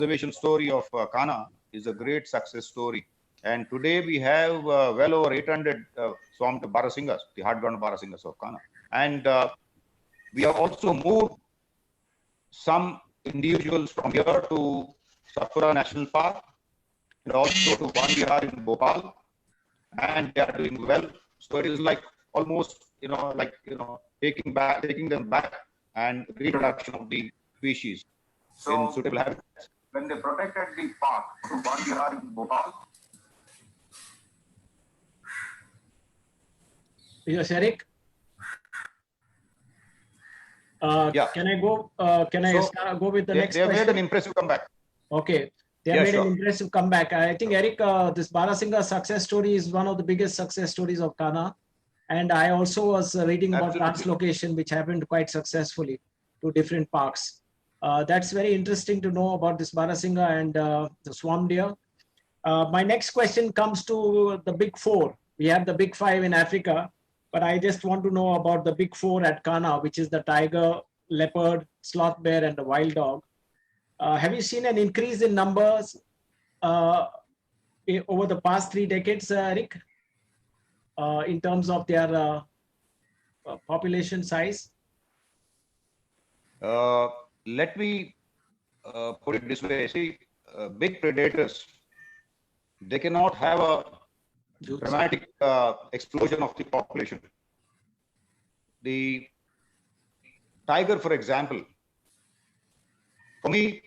conservation story of Kanha is a great success story. And today we have well over 800 swamped barasingas, the hard-ground barasingas of Kanha. And we have also moved some individuals from here to Satpura National Park and also to Van Vihar in Bhopal, and they are doing well. So it is like almost, taking them back and reintroduction of the species in suitable habitats. When they protected the park to Van Vihar in Bhopal. Yes, Eric. Yeah. Can I go? Can I go with the next question? They have made an impressive comeback. Okay. They have made an impressive comeback. I think, Eric, this Barasinga success story is one of the biggest success stories of Kanha. And I also was reading about translocation, which happened quite successfully to different parks. That's very interesting to know about this Barasinga and the swamp deer. My next question comes to the big four. We have the big five in Africa, but I just want to know about the big four at Kanha, which is the tiger, leopard, sloth bear, and the wild dog. Have you seen an increase in numbers over the past 3 decades, Eric, in terms of their population size? Let me put it this way. See, big predators, they cannot have a dramatic explosion of the population. The tiger, for example, for me,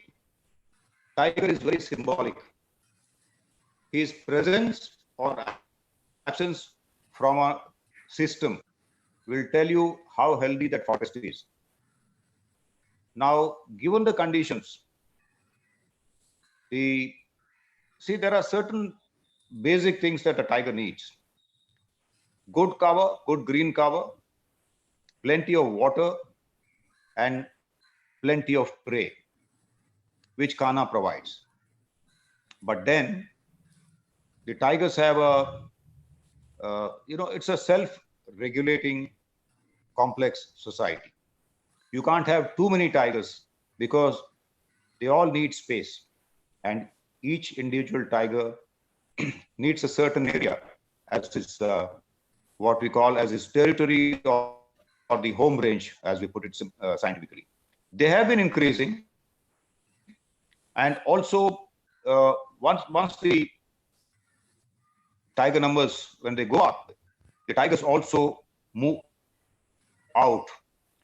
tiger is very symbolic. His presence or absence from a system will tell you how healthy that forest is. Now, given the conditions, there are certain basic things that a tiger needs. Good cover, good green cover, plenty of water, and plenty of prey, which Kanha provides. But then the tigers have it's a self-regulating complex society. You can't have too many tigers because they all need space, and each individual tiger needs a certain area as his what we call as his territory or the home range, as we put it scientifically. They have been increasing, and also once the tiger numbers, when they go up, the tigers also move out.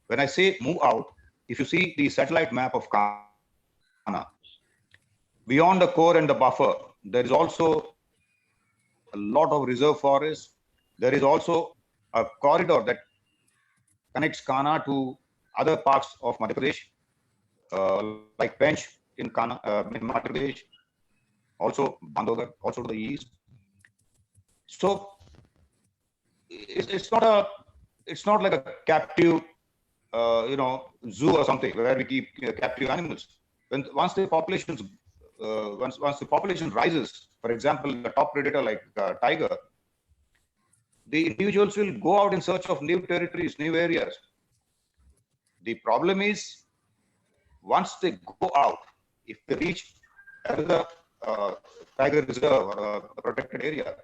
When I say move out, if you see the satellite map of Kanha, beyond the core and the buffer, there is also a lot of reserve forest. There is also a corridor that connects Kanha to other parts of Madhya Pradesh, like Pench in Kanha, in Madhya Pradesh, also Bandhavgarh, also to the east. So it's not like a captive, zoo or something where we keep captive animals. Once the population rises, for example, the top predator like tiger, the individuals will go out in search of new territories, new areas. The problem is, once they go out, if they reach another tiger reserve or a protected area,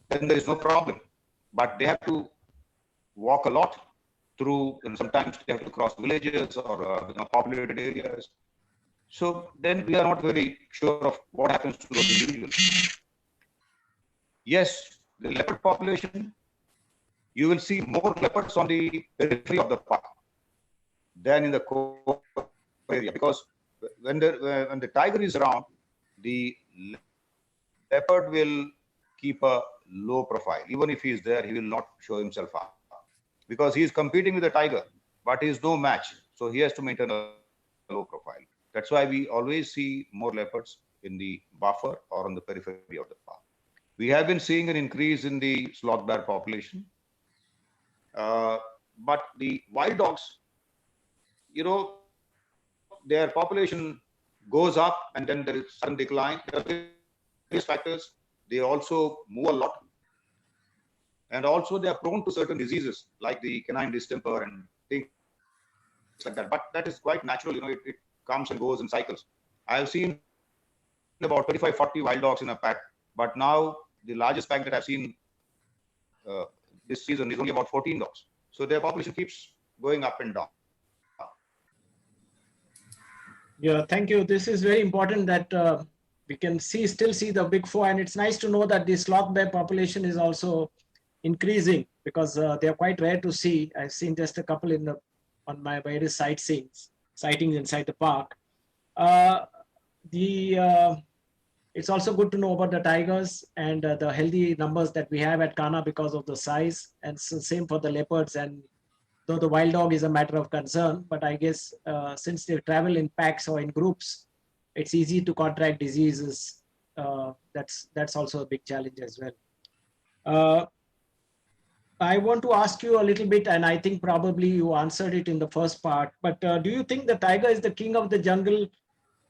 then there is no problem. But they have to walk a lot through, and sometimes they have to cross villages or populated areas. So then we are not very sure of what happens to those individuals. Yes, the leopard population, you will see more leopards on the periphery of the park than in the core area, because when the tiger is around, the leopard will keep a low profile. Even if he is there, he will not show himself up because he is competing with the tiger, but he is no match. So he has to maintain a low profile. That's why we always see more leopards in the buffer or on the periphery of the park. We have been seeing an increase in the sloth bear population. But the wild dogs, their population goes up and then there is sudden decline. There are various factors. They also move a lot. And also they are prone to certain diseases like the canine distemper and things like that. But that is quite natural. It comes and goes in cycles. I've seen about 35, 40 wild dogs in a pack, but now the largest pack that I've seen this season is only about 14 dogs. So their population keeps going up and down. Yeah, thank you. This is very important that we can still see the big four, and it's nice to know that the sloth bear population is also increasing because they are quite rare to see. I've seen just a couple on my various sightings inside the park. Uh, it's also good to know about the tigers and the healthy numbers that we have at Kanha because of the size, and so same for the leopards. And though the wild dog is a matter of concern, but I guess since they travel in packs or in groups, it's easy to contract diseases. That's also a big challenge as well. I want to ask you a little bit, and I think probably you answered it in the first part, but do you think the tiger is the king of the jungle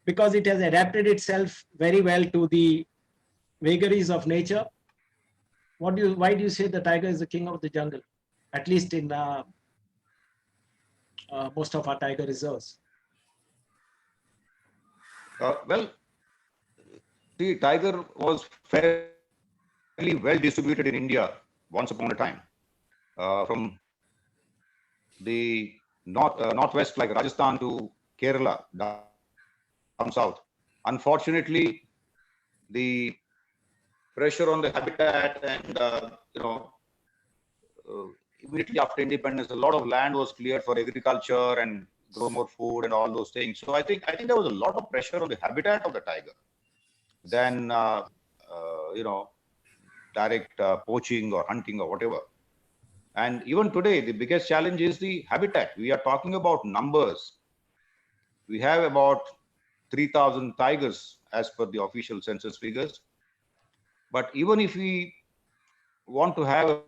because it has adapted itself very well to the vagaries of nature? Why do you say the tiger is the king of the jungle, at least in most of our tiger reserves? Well, the tiger was fairly well distributed in India once upon a time. From the northwest, like Rajasthan, to Kerala, down south. Unfortunately, the pressure on the habitat and immediately after independence, a lot of land was cleared for agriculture and grow more food and all those things. So I think there was a lot of pressure on the habitat of the tiger than direct poaching or hunting or whatever. And even today, the biggest challenge is the habitat. We are talking about numbers. We have about 3,000 tigers as per the official census figures. But even if we want to have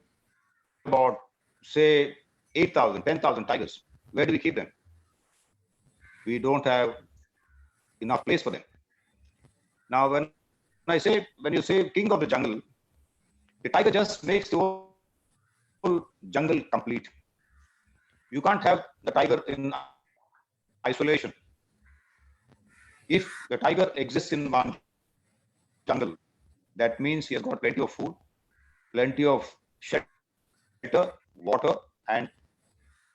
about, say, 8,000, 10,000 tigers, where do we keep them? We don't have enough place for them. Now, when you say king of the jungle, the tiger just makes the whole jungle complete. You can't have the tiger in isolation. If the tiger exists in one jungle, that means he has got plenty of food, plenty of shelter, water, and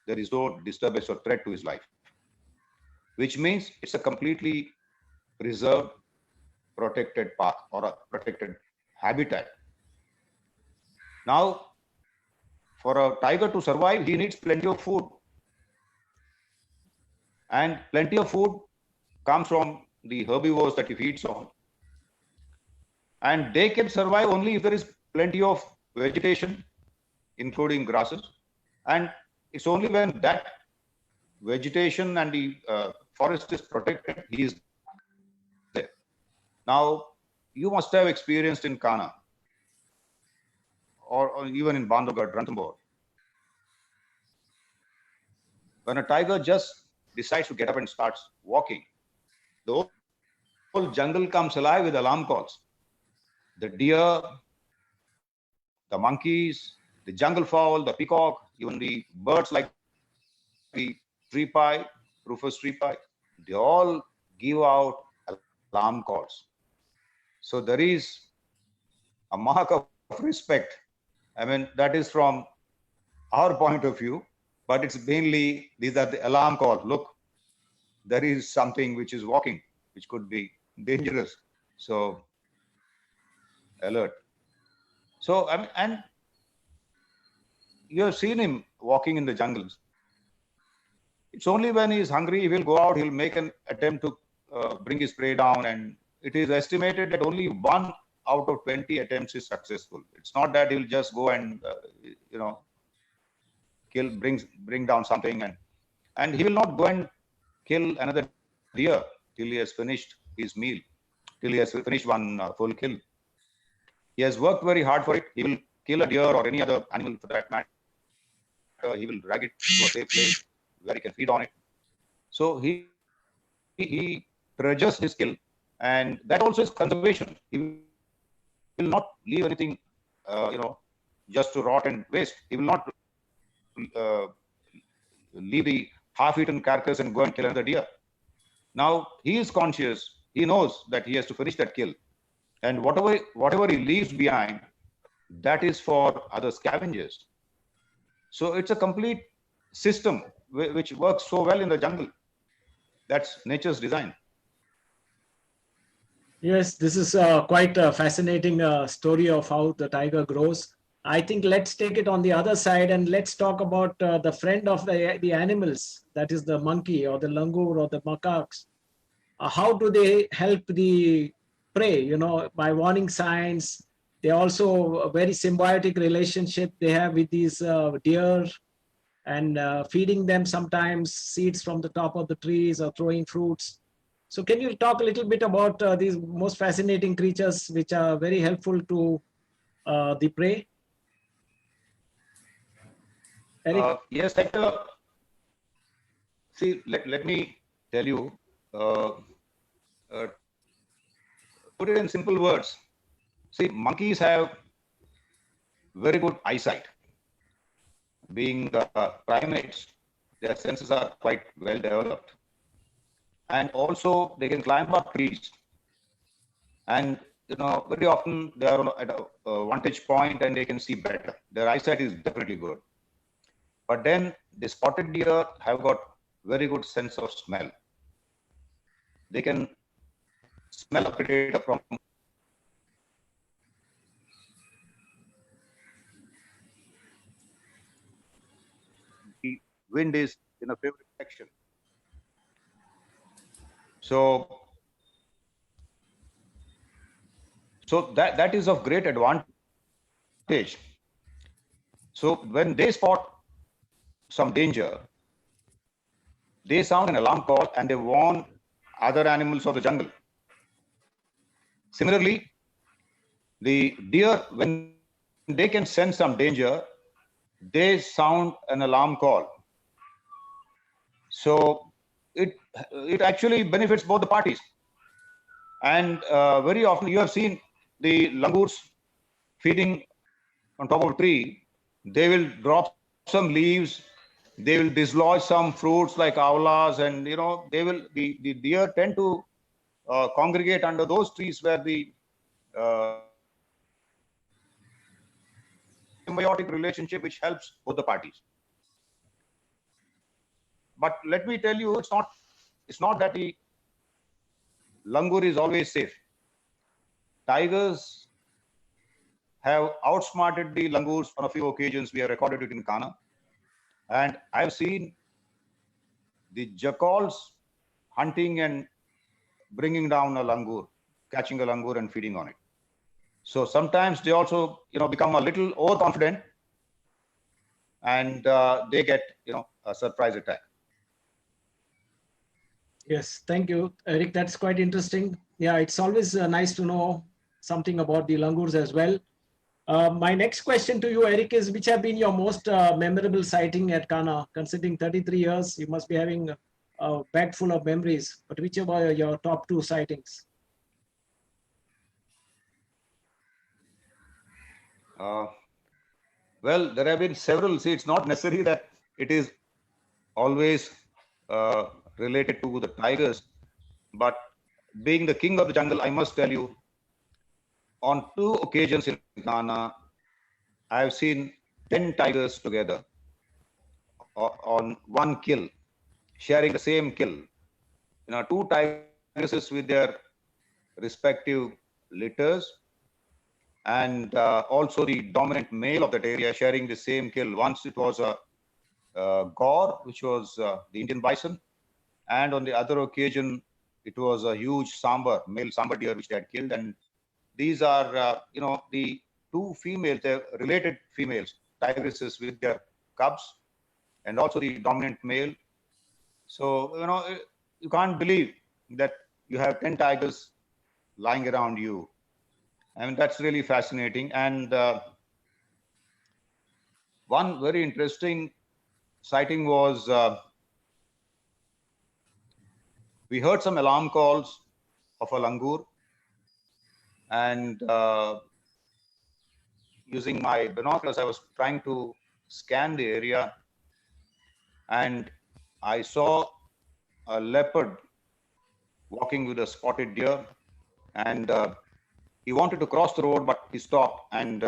there is no disturbance or threat to his life, which means it's a completely preserved, protected park or a protected habitat. Now, for a tiger to survive, he needs plenty of food. And plenty of food comes from the herbivores that he feeds on. And they can survive only if there is plenty of vegetation, including grasses. And it's only when that vegetation and the forest is protected, he is there. Now, you must have experienced in Kanha or even in Bandhavgarh, Ranthambore. When a tiger just decides to get up and starts walking, the whole jungle comes alive with alarm calls. The deer, the monkeys, the jungle fowl, the peacock, even the birds like the tree pie, Rufous tree pie, they all give out alarm calls. So there is a mark of respect. I mean, that is from our point of view, but it's mainly, these are the alarm calls. Look, there is something which is walking, which could be dangerous. So alert. So, I mean, and you have seen him walking in the jungles. It's only when he's hungry, he will go out, he'll make an attempt to bring his prey down. And it is estimated that only 1 out of 20 attempts is successful. It's not that he'll just go and, bring down something. And he will not go and kill another deer till he has finished his meal, till he has finished one full kill. He has worked very hard for it. He will kill a deer or any other animal for that matter. He will drag it to a safe place where he can feed on it. So he treasures his kill, and that also is conservation. He will not leave anything, just to rot and waste. He will not leave the half-eaten carcass and go and kill another deer. Now he is conscious he knows that he has to finish that kill. And whatever he leaves behind, that is for other scavengers. So it's a complete system which works so well in the jungle. That's nature's design. Yes, this is quite a fascinating story of how the tiger grows. I think let's take it on the other side and let's talk about the friend of the animals, that is the monkey or the langur or the macaques. How do they help the prey? You know, by warning signs. They also a very symbiotic relationship they have with these deer and feeding them sometimes seeds from the top of the trees or throwing fruits. So can you talk a little bit about these most fascinating creatures which are very helpful to the prey? Eric? Yes, see, let me tell you, uh, uh, put it in simple words. See, monkeys have very good eyesight. Being primates, their senses are quite well developed. And also, they can climb up trees. And, very often they are at a vantage point and they can see better. Their eyesight is definitely good. But then the spotted deer have got very good sense of smell. They can smell a predator from the wind is in a favorite direction. So that is of great advantage. So when they spot some danger, they sound an alarm call and they warn other animals of the jungle. Similarly, the deer, when they can sense some danger, they sound an alarm call. So it actually benefits both the parties. And very often you have seen the langurs feeding on top of a tree. They will drop some leaves. They will dislodge some fruits like avlas, and the deer tend to congregate under those trees where the symbiotic relationship which helps both the parties. But let me tell you, it's not that the langur is always safe. Tigers have outsmarted the langurs on a few occasions. We have recorded it in Kanha. And I've seen the jackals hunting and bringing down a langur, catching a langur and feeding on it. So sometimes they also, become a little overconfident and they get, a surprise attack. Yes, thank you, Eric. That's quite interesting. Yeah, it's always nice to know something about the langurs as well. My next question to you, Eric, is which have been your most memorable sighting at Kanha? Considering 33 years, you must be having a bag full of memories. But which are your top two sightings? Well, there have been several. See, it's not necessary that it is always related to the tigers, but being the king of the jungle, I must tell you, on 2 occasions in Ghana, I have seen 10 tigers together on one kill, sharing the same kill. 2 tigresses with their respective litters, and also the dominant male of that area sharing the same kill. Once it was a gaur, which was the Indian bison, and on the other occasion, it was a huge male sambar deer which they had killed. And these are, the two females, they're related females, tigresses with their cubs, and also the dominant male. So, you can't believe that you have 10 tigers lying around you. I mean, that's really fascinating. And one very interesting sighting was we heard some alarm calls of a langur, and using my binoculars, I was trying to scan the area, and I saw a leopard walking with a spotted deer, and he wanted to cross the road, but he stopped, and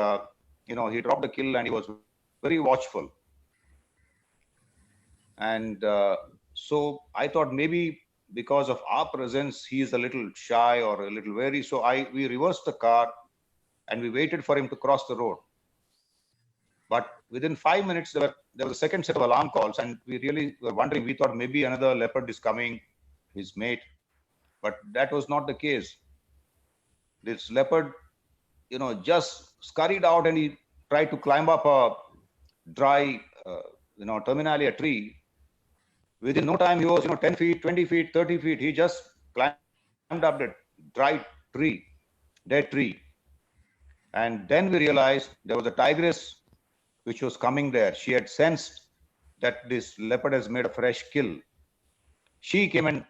he dropped the kill, and he was very watchful. And so I thought maybe because of our presence, he is a little shy or a little wary. So we reversed the car and we waited for him to cross the road. But within 5 minutes, there was a second set of alarm calls, and we really were wondering. We thought maybe another leopard is coming, his mate, but that was not the case. This leopard, just scurried out, and he tried to climb up a dry, terminally a tree. Within no time, he was, 10 feet, 20 feet, 30 feet. He just climbed up the dry tree, dead tree. And then we realized there was a tigress which was coming there. She had sensed that this leopard has made a fresh kill. She came and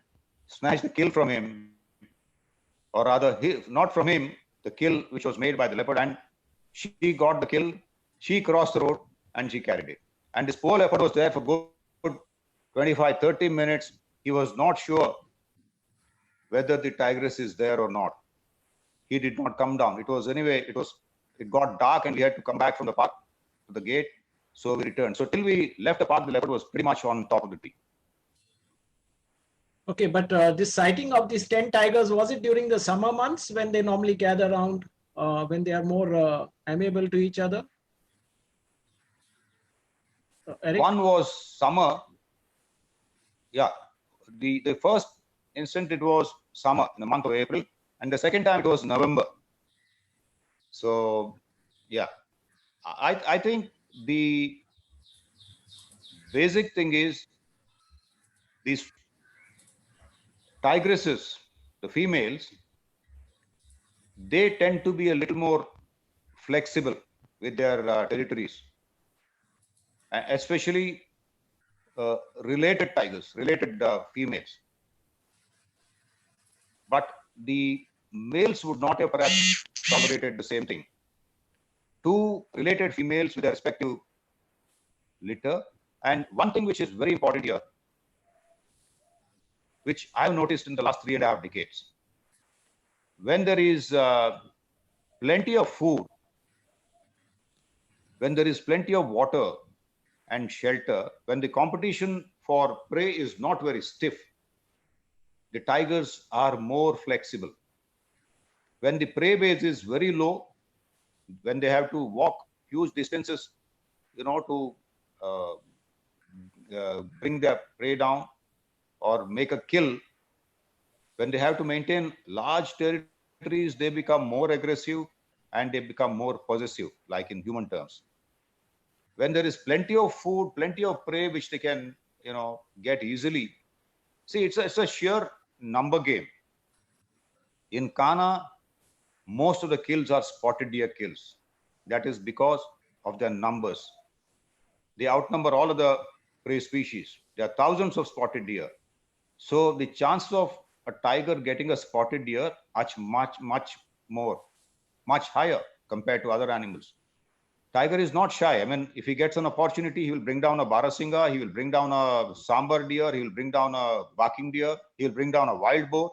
snatched the kill from him, or rather, not from him, the kill which was made by the leopard. And she got the kill. She crossed the road and she carried it. And this poor leopard was there for good 25, 30 minutes. He was not sure whether the tigress is there or not. He did not come down. It got dark and we had to come back from the park to the gate. So we returned. So till we left the park, the leopard was pretty much on top of the tree. Okay, but this sighting of these 10 tigers, was it during the summer months when they normally gather around, when they are more amiable to each other? Eric? One was summer. Yeah, the first instant it was summer in the month of April, and the second time it was November. So yeah, I think the basic thing is these tigresses, the females, they tend to be a little more flexible with their territories, especially related tigers, related females. But the males would not have perhaps tolerated the same thing. Two related females with their respective litter. And one thing which is very important here, which I've noticed in the last 3.5 decades, when there is plenty of food, when there is plenty of water and shelter, when the competition for prey is not very stiff, the tigers are more flexible. When the prey base is very low, when they have to walk huge distances, to bring their prey down or make a kill, when they have to maintain large territories, they become more aggressive and they become more possessive, like in human terms. When there is plenty of food, plenty of prey which they can, get easily. See, it's a sheer number game. In Kanha, most of the kills are spotted deer kills. That is because of their numbers. They outnumber all of the prey species. There are thousands of spotted deer. So the chances of a tiger getting a spotted deer are much higher compared to other animals. Tiger is not shy. I mean, if he gets an opportunity, he will bring down a Barasinga, he will bring down a sambar deer, he will bring down a barking deer, he will bring down a wild boar.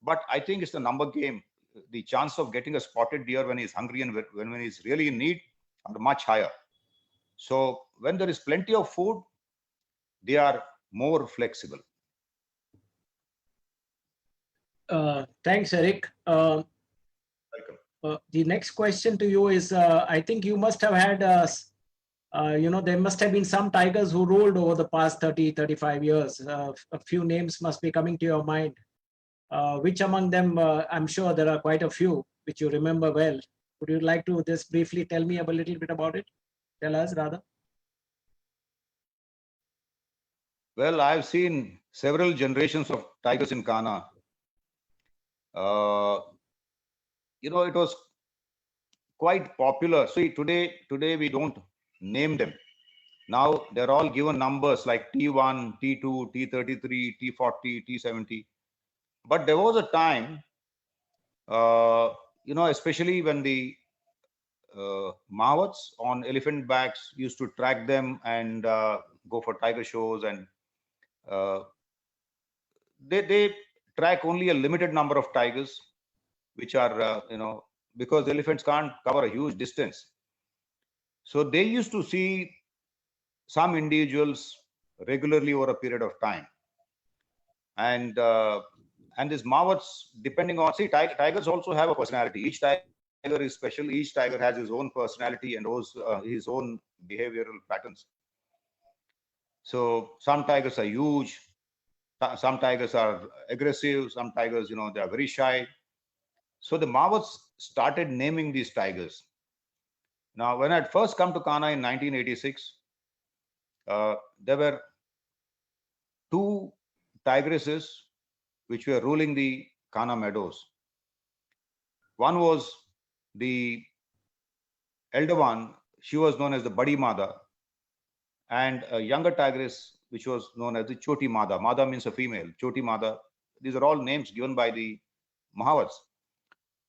But I think it's the number game. The chance of getting a spotted deer when he's hungry and when he's really in need are much higher. So when there is plenty of food, they are more flexible. Thanks, Eric. Welcome. The next question to you is, I think you must have had, there must have been some tigers who ruled over the past 30, 35 years. A few names must be coming to your mind. Which among them, I'm sure there are quite a few which you remember well. Would you like to just briefly tell me a little bit about it? Tell us rather. Well, I've seen several generations of tigers in Kanha. It was quite popular. See, today we don't name them. Now they're all given numbers like T1, T2, T33, T40, T70. But there was a time, especially when the Mahawats on elephant backs used to track them and go for tiger shows, and they track only a limited number of tigers, which are, because elephants can't cover a huge distance. So they used to see some individuals regularly over a period of time. And these marmots, depending on, see, tigers also have a personality. Each tiger is special. Each tiger has his own personality and his own behavioral patterns. So some tigers are huge. Some tigers are aggressive. Some tigers, they are very shy. So the marmots started naming these tigers. Now, when I had first come to Kanha in 1986, there were two tigresses which were ruling the Kanha meadows. One was the elder one, she was known as the Badi Mada, and a younger tigress which was known as the Choti Mada. Mada means a female, Choti Mada. These are all names given by the Mahawats.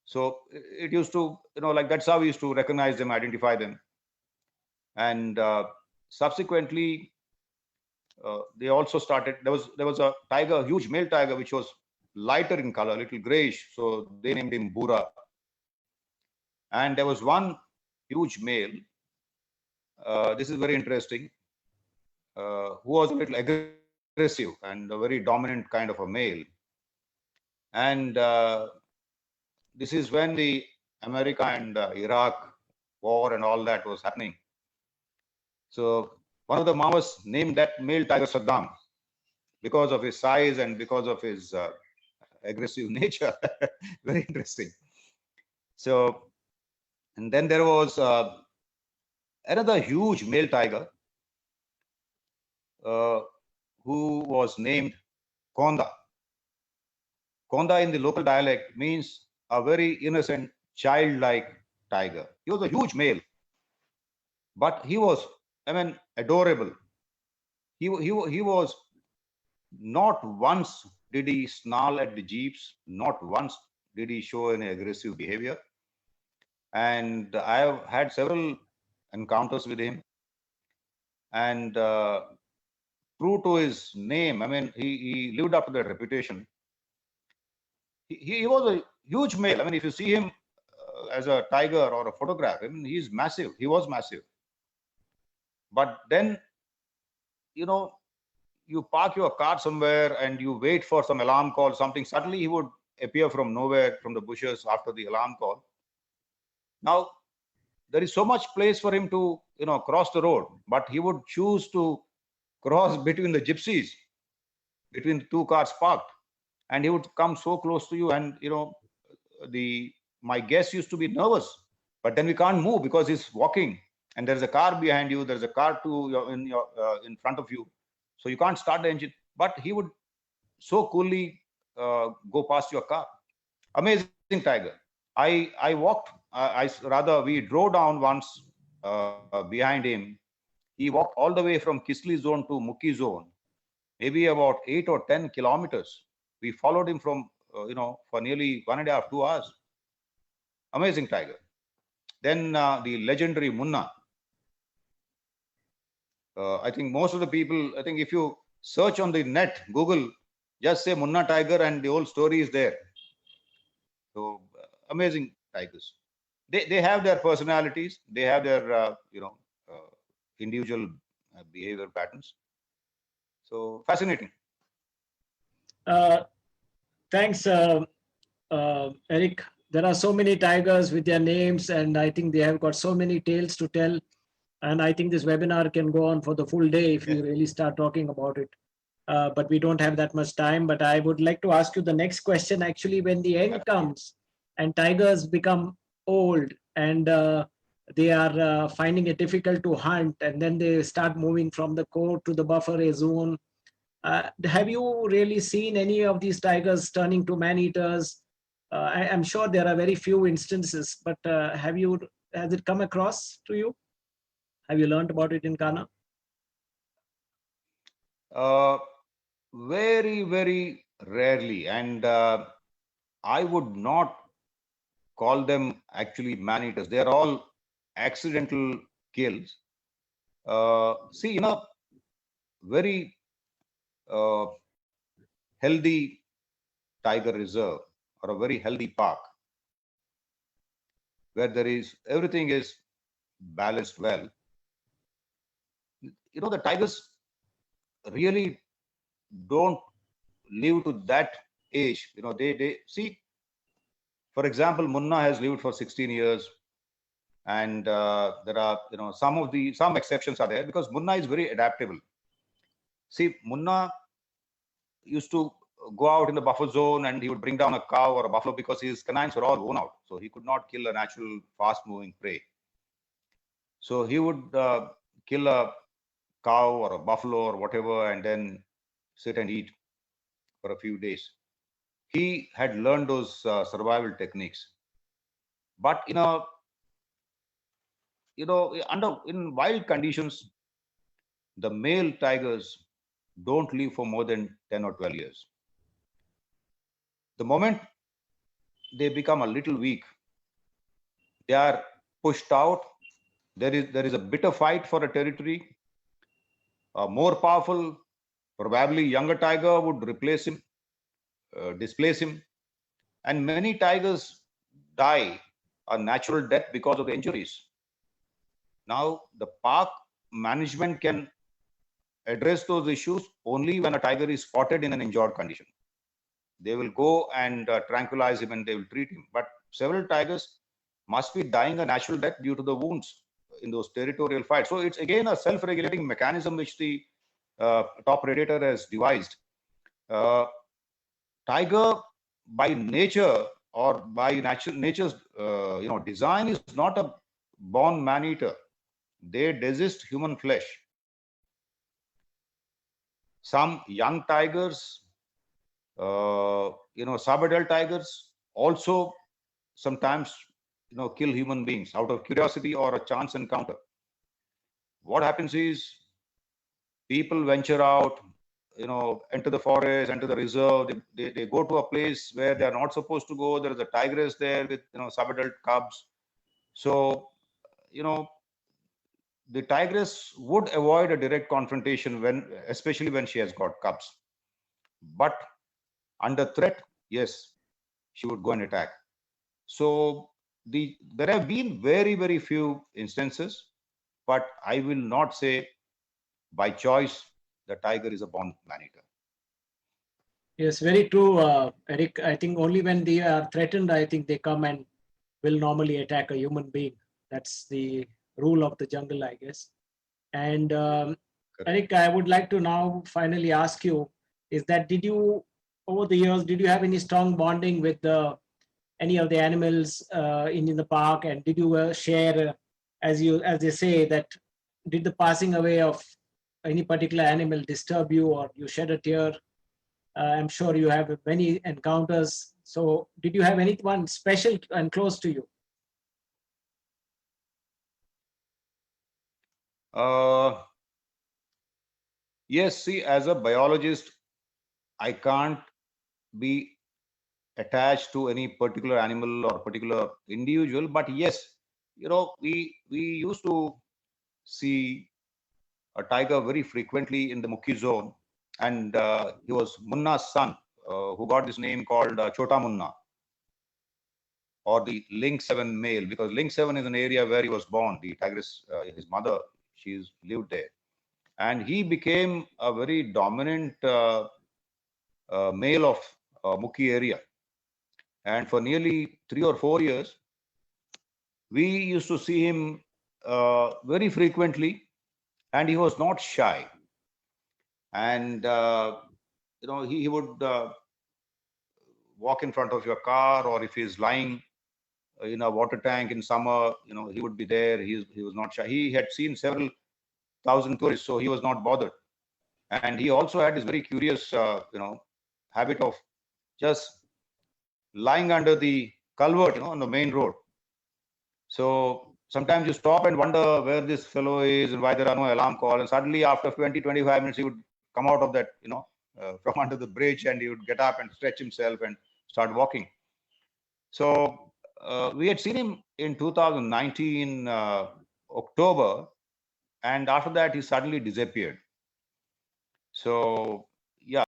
So it used to, like that's how we used to recognize them, identify them. And subsequently, they also started, there was a tiger, a huge male tiger, which was lighter in color, a little grayish. So they named him Bura. And there was one huge male, this is very interesting, who was a little aggressive and a very dominant kind of a male. And this is when the America and Iraq war and all that was happening. So one of the Maoists named that male tiger Saddam because of his size and because of his aggressive nature. Very interesting. So, and then there was another huge male tiger who was named Konda. Konda in the local dialect means a very innocent, childlike tiger. He was a huge male, but he was, adorable. He was, not once did he snarl at the jeeps, not once did he show any aggressive behavior. And I have had several encounters with him. And true to his name, he lived up to that reputation. He was a huge male. If you see him as a tiger or a photograph, he's massive. He was massive. But then, you park your car somewhere and you wait for some alarm call, something. Suddenly he would appear from nowhere, from the bushes after the alarm call. Now, there is so much place for him to, cross the road, but he would choose to cross between the gypsies, between the two cars parked, and he would come so close to you. And, my guest used to be nervous, but then we can't move because he's walking and there's a car behind you. There's a car in front of you. So you can't start the engine, but he would so coolly go past your car. Amazing tiger. I walked, we drove down once behind him. He walked all the way from Kisli zone to Mukhi zone, maybe about 8 or 10 kilometers. We followed him from, for nearly 1.5, 2 hours. Amazing tiger. Then the legendary Munna. I think most of the people, if you search on the net, Google, just say Munna tiger and the whole story is there. So amazing tigers. They have their personalities. They have their, individual behavior patterns. So fascinating. Thanks, Eric. There are so many tigers with their names, and I think they have got so many tales to tell. And I think this webinar can go on for the full day if we really start talking about it. But we don't have that much time. But I would like to ask you the next question. Actually, when the end comes and tigers become old and they are finding it difficult to hunt, and then they start moving from the core to the buffer zone, have you really seen any of these tigers turning to man-eaters? I'm sure there are very few instances, but has it come across to you? Have you learned about it in Kanha? Very, very rarely. And I would not call them actually man-eaters. They're all accidental kills. See, very healthy tiger reserve or a very healthy park where everything is balanced well, the tigers really don't live to that age. They see, for example, Munna has lived for 16 years, and there are some exceptions are there because Munna is very adaptable. See, Munna used to go out in the buffer zone and he would bring down a cow or a buffalo because his canines were all worn out, so he could not kill a natural fast moving prey. So he would kill a cow or a buffalo or whatever and then sit and eat for a few days. He had learned those survival techniques. But in wild conditions, the male tigers don't live for more than 10 or 12 years. The moment they become a little weak, they are pushed out. There is a bitter fight for a territory. A more powerful, probably younger tiger would replace him, displace him, and many tigers die a natural death because of the injuries. Now, the park management can address those issues only when a tiger is spotted in an injured condition. They will go and tranquilize him and they will treat him. But several tigers must be dying a natural death due to the wounds in those territorial fights. So it's again a self-regulating mechanism which the top predator has devised. Tiger, by nature or by nature's design, is not a born man-eater. They digest human flesh. Some young tigers, sub-adult tigers, also sometimes kill human beings out of curiosity or a chance encounter. What happens is people venture out, enter the forest, enter the reserve. They go to a place where they are not supposed to go. There is a tigress there with sub-adult cubs. So the tigress would avoid a direct confrontation especially when she has got cubs. But under threat, yes, she would go and attack. So there have been very, very few instances, but I will not say by choice the tiger is a born man-eater. Yes, very true, Eric. I think only when they are threatened, I think they come and will normally attack a human being. That's the rule of the jungle, I guess. And Eric, I would like to now finally ask you, is that over the years, did you have any strong bonding with any of the animals in the park? And did you share, as they say, that did the passing away of any particular animal disturb you or you shed a tear? I'm sure you have many encounters. So did you have anyone special and close to you? Yes, see, as a biologist, I can't be attached to any particular animal or particular individual, but yes, we used to see a tiger very frequently in the Mukhi zone, and he was Munna's son, who got this name called Chota Munna, or the Link 7 male, because Link 7 is an area where he was born. The tigress, his mother, she's lived there, and he became a very dominant male of Mukhi area. And for nearly 3 or 4 years, we used to see him very frequently, and he was not shy. And he would walk in front of your car, or if he's lying in a water tank in summer, he would be there. He was not shy. He had seen several thousand tourists, so he was not bothered. And he also had this very curious habit of just lying under the culvert, on the main road. So sometimes you stop and wonder where this fellow is and why there are no alarm calls. And suddenly, after 20-25 minutes, he would come out of that, from under the bridge, and he would get up and stretch himself and start walking. So we had seen him in 2019 October, and after that, he suddenly disappeared. So